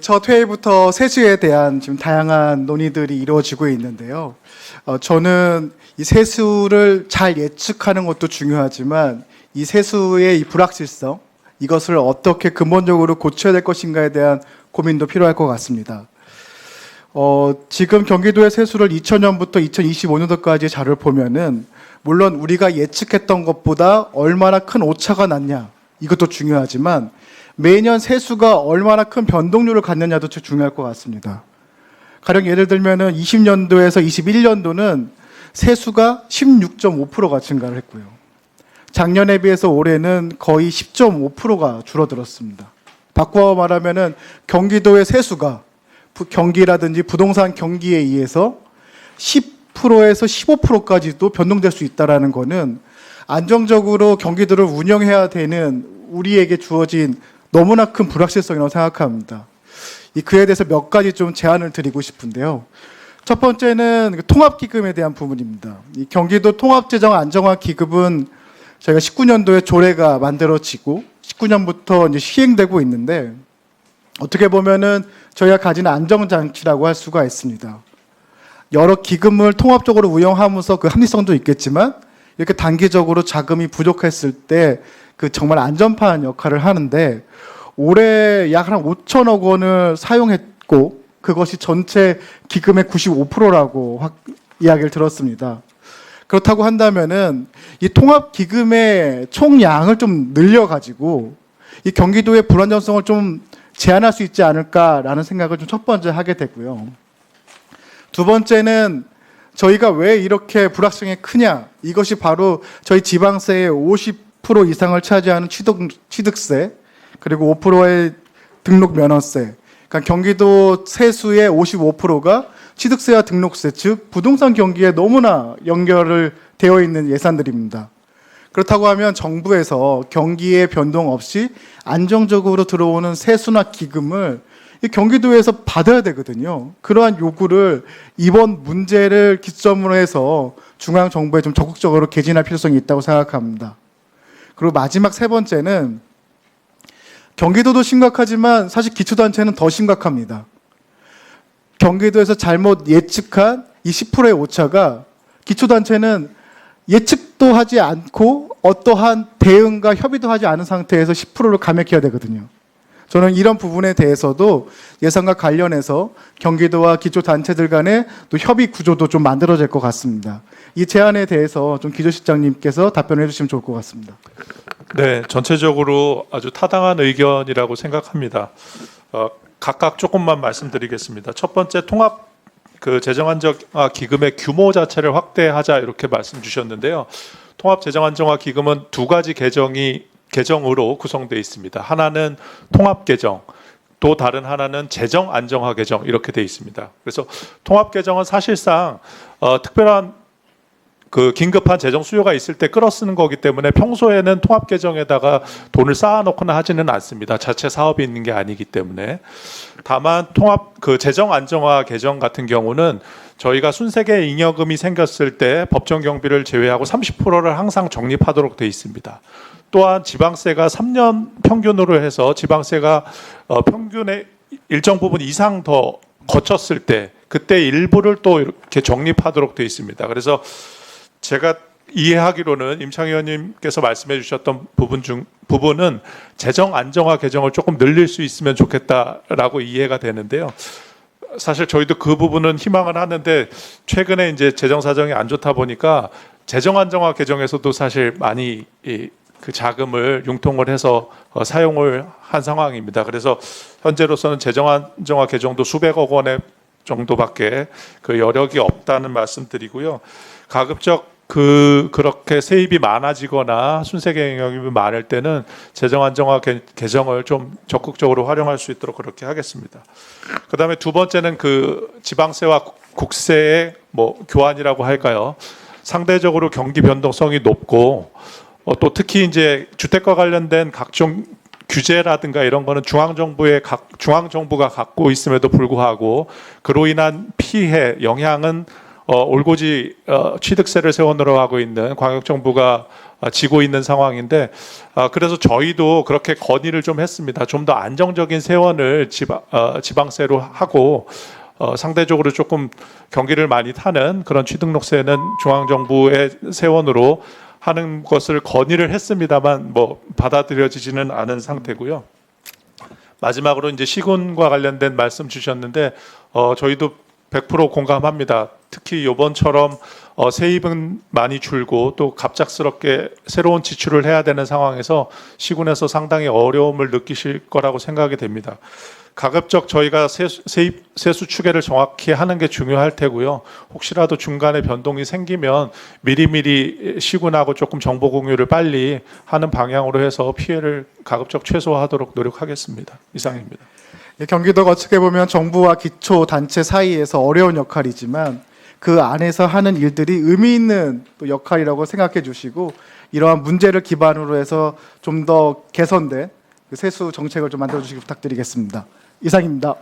첫 회의부터 세수에 대한 지금 다양한 논의들이 이루어지고 있는데요. 저는 이 세수를 잘 예측하는 것도 중요하지만 이 세수의 이 불확실성, 이것을 어떻게 근본적으로 고쳐야 될 것인가에 대한 고민도 필요할 것 같습니다. 지금 경기도의 세수를 2000년부터 2025년도까지 자료를 보면은 물론 우리가 예측했던 것보다 얼마나 큰 오차가 났냐, 이것도 중요하지만 매년 세수가 얼마나 큰 변동률을 갖느냐도 중요할 것 같습니다. 가령 예를 들면은 20년도에서 21년도는 세수가 16.5%가 증가를 했고요. 작년에 비해서 올해는 거의 10.5%가 줄어들었습니다. 바꿔 말하면은 경기도의 세수가 경기라든지 부동산 경기에 의해서 10%에서 15%까지도 변동될 수 있다는 것은 안정적으로 경기도를 운영해야 되는 우리에게 주어진 너무나 큰 불확실성이라고 생각합니다. 그에 대해서 몇 가지 좀 제안을 드리고 싶은데요. 첫 번째는 통합기금에 대한 부분입니다. 이 경기도 통합재정안정화기금은 저희가 19년도에 조례가 만들어지고 19년부터 이제 시행되고 있는데 어떻게 보면은 저희가 가진 안정장치라고 할 수가 있습니다. 여러 기금을 통합적으로 운영하면서 그 합리성도 있겠지만 이렇게 단기적으로 자금이 부족했을 때 정말 안전판 역할을 하는데 올해 약 한 5천억 원을 사용했고 그것이 전체 기금의 95%라고 이야기를 들었습니다. 그렇다고 한다면은 이 통합 기금의 총량을 좀 늘려가지고 이 경기도의 불안정성을 좀 제한할 수 있지 않을까라는 생각을 좀 첫 번째 하게 됐고요. 두 번째는 저희가 왜 이렇게 불확실성이 크냐? 이것이 바로 저희 지방세의 50% 이상을 차지하는 취득세 그리고 5%의 등록 면허세. 그러니까 경기도 세수의 55%가 취득세와 등록세, 즉 부동산 경기에 너무나 연결을 되어 있는 예산들입니다. 그렇다고 하면 정부에서 경기의 변동 없이 안정적으로 들어오는 세수나 기금을 이 경기도에서 받아야 되거든요. 그러한 요구를 이번 문제를 기점으로 해서 중앙정부에 좀 적극적으로 개진할 필요성이 있다고 생각합니다. 그리고 마지막 세 번째는 경기도도 심각하지만 사실 기초단체는 더 심각합니다. 경기도에서 잘못 예측한 이 10%의 오차가 기초단체는 예측도 하지 않고 어떠한 대응과 협의도 하지 않은 상태에서 10%를 감액해야 되거든요. 저는 이런 부분에 대해서도 예산과 관련해서 경기도와 기초단체들 간의 또 협의 구조도 좀 만들어질 것 같습니다. 이 제안에 대해서 좀 기조실장님께서 답변을 해주시면 좋을 것 같습니다. 네, 전체적으로 아주 타당한 의견이라고 생각합니다. 각각 조금만 말씀드리겠습니다. 첫 번째, 통합 재정안정화 기금의 규모 자체를 확대하자 이렇게 말씀 주셨는데요. 통합 재정안정화 기금은 두 가지 계정으로 구성되어 있습니다. 하나는 통합 계정, 또 다른 하나는 재정 안정화 계정 이렇게 되어 있습니다. 그래서 통합 계정은 사실상 특별한 긴급한 재정 수요가 있을 때 끌어 쓰는 거기 때문에 평소에는 통합 계정에다가 돈을 쌓아놓거나 하지는 않습니다. 자체 사업이 있는 게 아니기 때문에. 다만 통합 재정 안정화 계정 같은 경우는 저희가 순세계 잉여금이 생겼을 때 법정 경비를 제외하고 30%를 항상 적립하도록 되어 있습니다. 또한 지방세가 3년 평균으로 해서 지방세가 평균의 일정 부분 이상 더 거쳤을 때 그때 일부를 또 이렇게 적립하도록 되어 있습니다. 그래서 제가 이해하기로는 임창희 의원님께서 말씀해 주셨던 부분은 재정 안정화 계정을 조금 늘릴 수 있으면 좋겠다라고 이해가 되는데요. 사실 저희도 그 부분은 희망을 하는데 최근에 이제 재정 사정이 안 좋다 보니까 재정 안정화 계정에서도 사실 많이 그 자금을 융통을 해서 사용을 한 상황입니다. 그래서 현재로서는 재정 안정화 계정도 수백억 원의 정도밖에 여력이 없다는 말씀드리고요. 가급적 그렇게 세입이 많아지거나 순세계 잉여금이 많을 때는 재정 안정화 계정을 좀 적극적으로 활용할 수 있도록 그렇게 하겠습니다. 그다음에 두 번째는 지방세와 국세의 교환이라고 할까요? 상대적으로 경기 변동성이 높고 또 특히 이제 주택과 관련된 각종 규제라든가 이런 거는 중앙정부가 갖고 있음에도 불구하고 그로 인한 피해, 영향은 올고지 취득세를 세원으로 하고 있는 광역정부가 지고 있는 상황인데 그래서 저희도 그렇게 건의를 좀 했습니다. 좀 더 안정적인 세원을 지방세로 하고 상대적으로 조금 경기를 많이 타는 그런 취등록세는 중앙정부의 세원으로 하는 것을 건의를 했습니다만 뭐 받아들여지지는 않은 상태고요. 마지막으로 이제 시군과 관련된 말씀 주셨는데 저희도 100% 공감합니다. 특히 이번처럼 세입은 많이 줄고 또 갑작스럽게 새로운 지출을 해야 되는 상황에서 시군에서 상당히 어려움을 느끼실 거라고 생각이 됩니다. 가급적 저희가 세수 추계를 정확히 하는 게 중요할 테고요. 혹시라도 중간에 변동이 생기면 미리미리 시군하고 조금 정보 공유를 빨리 하는 방향으로 해서 피해를 가급적 최소화하도록 노력하겠습니다. 이상입니다. 경기도가 어떻게 보면 정부와 기초 단체 사이에서 어려운 역할이지만 그 안에서 하는 일들이 의미 있는 또 역할이라고 생각해 주시고 이러한 문제를 기반으로 해서 좀 더 개선된 그 세수 정책을 좀 만들어 주시기 부탁드리겠습니다. 이상입니다.